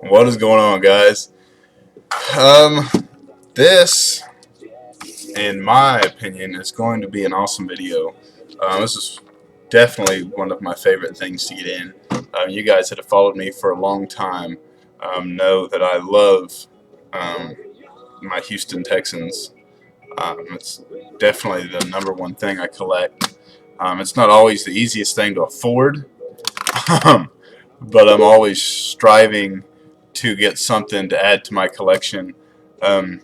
What is going on, guys? Um, this, in my opinion, is going to be an awesome video. This is definitely one of my favorite things to get in. You guys that have followed me for a long time know that I love um, my Houston Texans. It's definitely the number one thing I collect. It's not always the easiest thing to afford, but I'm always striving to get something to add to my collection. Um,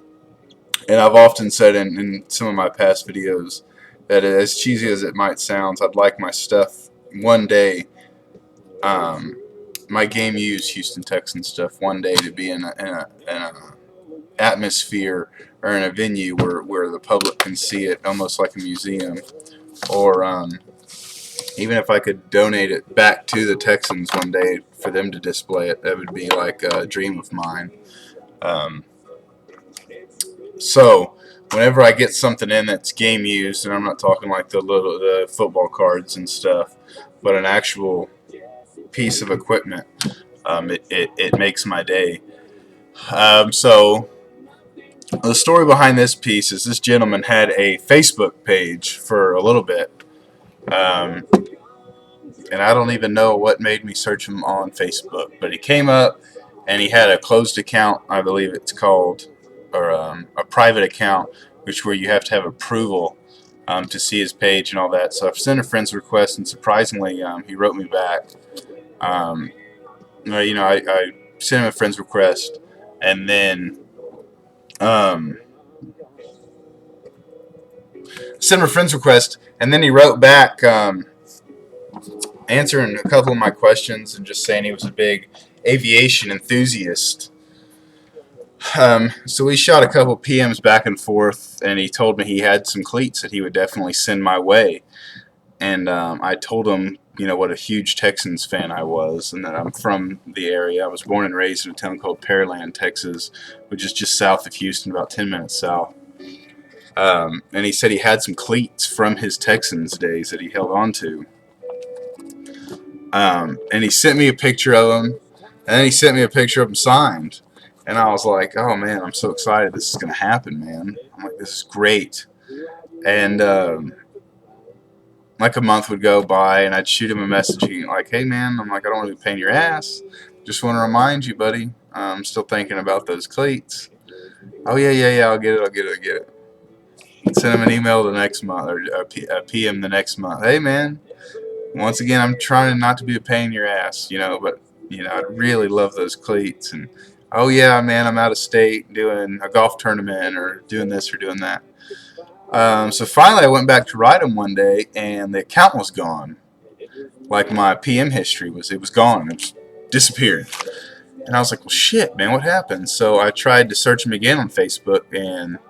and I've often said in some of my past videos that as cheesy as it might sound, I'd like my stuff one day, um, my game used Houston Texans stuff one day to be in a atmosphere or in a venue where the public can see it almost like a museum, or even if I could donate it back to the Texans one day for them to display it, that would be like a dream of mine. Um, so whenever I get something in that's game used, and I'm not talking like the football cards and stuff, but an actual piece of equipment, it makes my day. So the story behind this piece is this gentleman had a Facebook page for a little bit. Um, and I don't even know what made me search him on Facebook, but he came up and he had a closed account, I believe it's called, or a private account, which where you have to have approval to see his page and all that. So I've sent a friend's request, and surprisingly, he wrote me back. Um, I sent him a friend's request, and then sent him a friend's request, and then he wrote back. Answering a couple of my questions and just saying he was a big aviation enthusiast. So we shot a couple PMs back and forth, and he told me he had some cleats that he would definitely send my way. And I told him, what a huge Texans fan I was, and that I'm from the area. I was born and raised in a town called Pearland, Texas, which is just south of Houston, about 10 minutes south. And he said he had some cleats from his Texans days that he held on to. And he sent me a picture of them, and then he sent me a picture of them signed. And I was like, oh man, I'm so excited this is going to happen, man. I'm like, this is great. And like a month would go by, and I'd shoot him a message like, hey man, I'm like, I don't want to be a pain in your ass. Just want to remind you, buddy, I'm still thinking about those cleats. Oh yeah, I'll get it. Send him an email the next month, or a PM the next month. Hey man, once again, I'm trying not to be a pain in your ass, but, I really love those cleats. And, oh, yeah, man, I'm out of state doing a golf tournament or doing this or doing that. So finally I went back to ride them one day, and the account was gone. Like my PM history it was gone. It just disappeared. And I was like, well, shit, man, what happened? So I tried to search him again on Facebook, and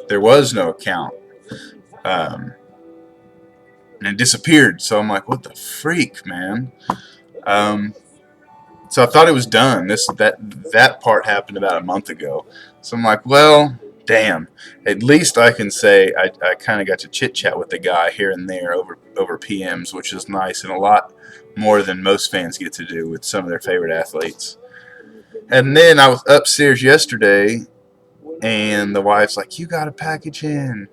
there was no account. And it disappeared. So I'm like, what the freak, man? So I thought it was done. That part happened about a month ago. So I'm like, well, damn. At least I can say I kind of got to chit chat with the guy here and there over PMs, which is nice, and a lot more than most fans get to do with some of their favorite athletes. And then I was upstairs yesterday, and the wife's like, you got a package in.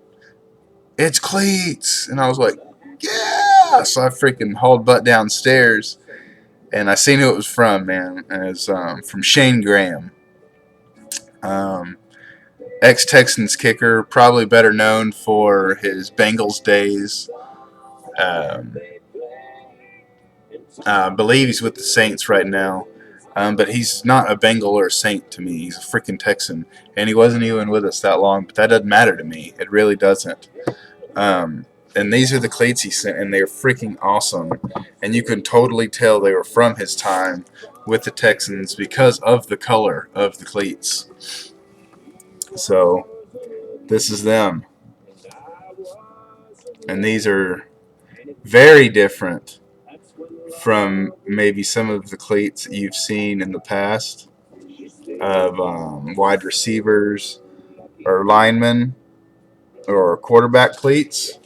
It's cleats. And I was like, yeah. So I freaking hauled butt downstairs, and I seen who it was from, man. And it was from Shayne Graham, ex-Texans kicker, probably better known for his Bengals days. I believe he's with the Saints right now, but he's not a Bengal or a Saint to me. He's a freaking Texan, and he wasn't even with us that long, but that doesn't matter to me. It really doesn't. And these are the cleats he sent, and they're freaking awesome. And you can totally tell they were from his time with the Texans because of the color of the cleats. So this is them. And these are very different from maybe some of the cleats you've seen in the past of wide receivers or linemen or quarterback cleats.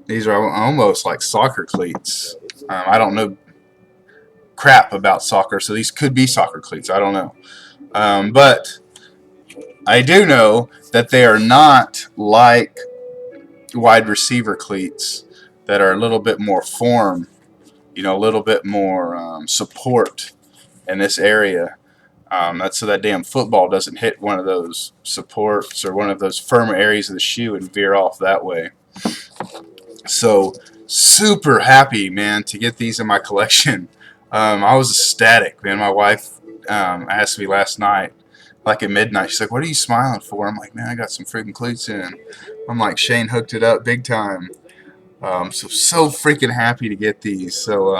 These are almost like soccer cleats. I don't know crap about soccer, so these could be soccer cleats. I don't know. But I do know that they are not like wide receiver cleats that are a little bit more form, a little bit more support in this area. That's so that damn football doesn't hit one of those supports or one of those firm areas of the shoe and veer off that way. So super happy, man, to get these in my collection. I was ecstatic, man. My wife asked me last night, like at midnight, she's like, "What are you smiling for?" I'm like, "Man, I got some freaking cleats in." I'm like, Shayne hooked it up big time. So freaking happy to get these. So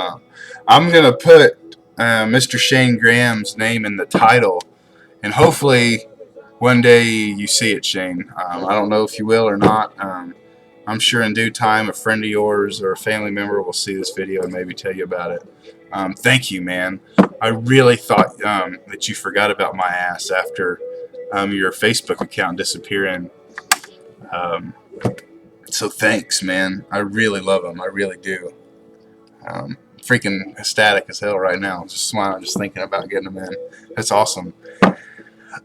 I'm gonna put Mr. Shayne Graham's name in the title, and hopefully one day you see it, Shayne. I don't know if you will or not. I'm sure in due time a friend of yours or a family member will see this video and maybe tell you about it. Thank you, man. I really thought that you forgot about my ass after your Facebook account disappearing. So thanks, man. I really love them. I really do. Freaking ecstatic as hell right now. Just smiling, just thinking about getting them in. That's awesome.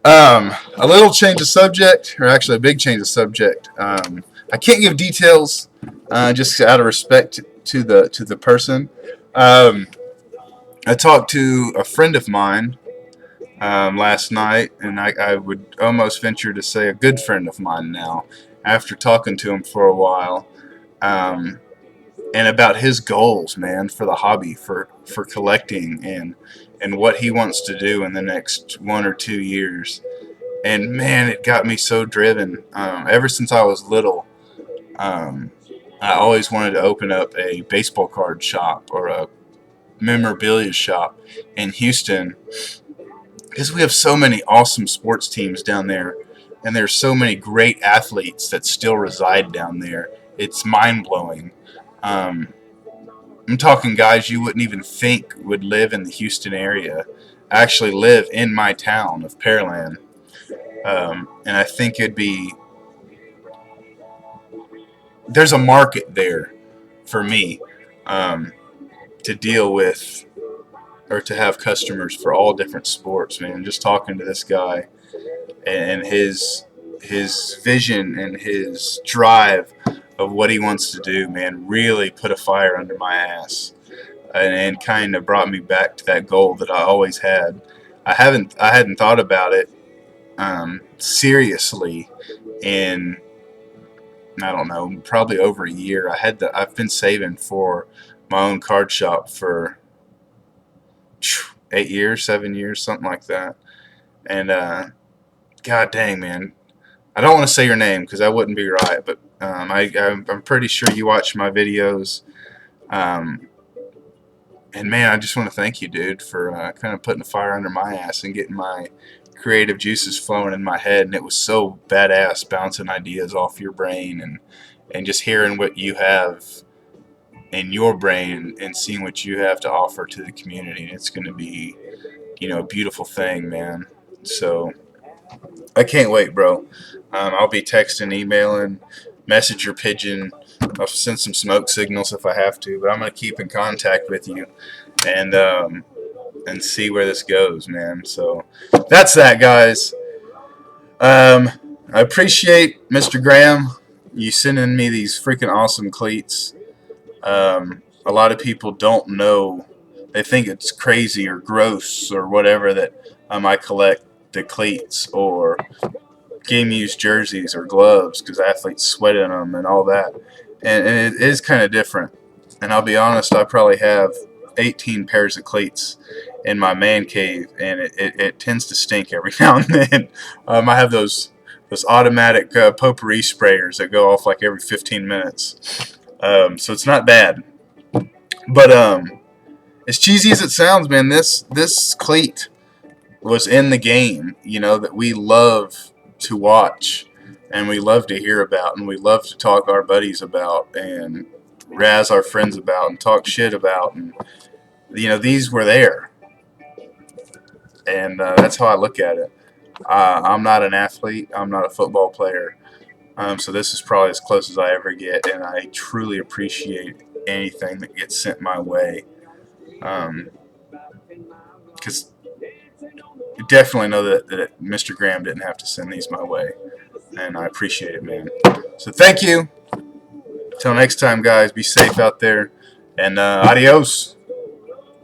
A little change of subject, or actually a big change of subject. I can't give details, just out of respect to the person. I talked to a friend of mine last night, and I would almost venture to say a good friend of mine now, after talking to him for a while, and about his goals, man, for the hobby, for collecting, and what he wants to do in the next 1 or 2 years. And man, it got me so driven. Ever since I was little, I always wanted to open up a baseball card shop or a memorabilia shop in Houston, because we have so many awesome sports teams down there, and there's so many great athletes that still reside down there. It's mind-blowing. I'm talking guys you wouldn't even think would live in the Houston area actually live in my town of Pearland. And I think there's a market there for me to deal with, or to have customers for all different sports, man. Just talking to this guy and his vision and his drive of what he wants to do, man, really put a fire under my ass, and kind of brought me back to that goal that I always had. I hadn't thought about it seriously in, I don't know, probably over a year. I've been saving for my own card shop for 8 years, 7 years, something like that. And god dang, man, I don't want to say your name because that wouldn't be right, but I'm pretty sure you watch my videos. And man, I just want to thank you, dude, for kind of putting a fire under my ass and getting my creative juices flowing in my head. And it was so badass bouncing ideas off your brain, and just hearing what you have in your brain and seeing what you have to offer to the community. It's going to be, a beautiful thing, man. So I can't wait, bro. I'll be texting, emailing, messenger pigeon. I'll send some smoke signals if I have to, but I'm going to keep in contact with you and see where this goes, man. So that's that, guys. I appreciate Mr. Graham, you sending me these freaking awesome cleats. A lot of people don't know. They think it's crazy or gross or whatever that I collect the cleats or game used jerseys or gloves because athletes sweat in them and all that. And it is kind of different. And I'll be honest, I probably have 18 pairs of cleats in my man cave, and it tends to stink every now and then. I have those automatic potpourri sprayers that go off like every 15 minutes. So it's not bad. But as cheesy as it sounds, man, this cleat was in the game, that we love to watch and we love to hear about and we love to talk our buddies about and razz our friends about and talk shit about. And these were there, and that's how I look at it. I'm not an athlete. I'm not a football player. So this is probably as close as I ever get, and I truly appreciate anything that gets sent my way. because you definitely know that Mr. Graham didn't have to send these my way, and I appreciate it, man. So thank you. Until next time, guys, be safe out there, and adios.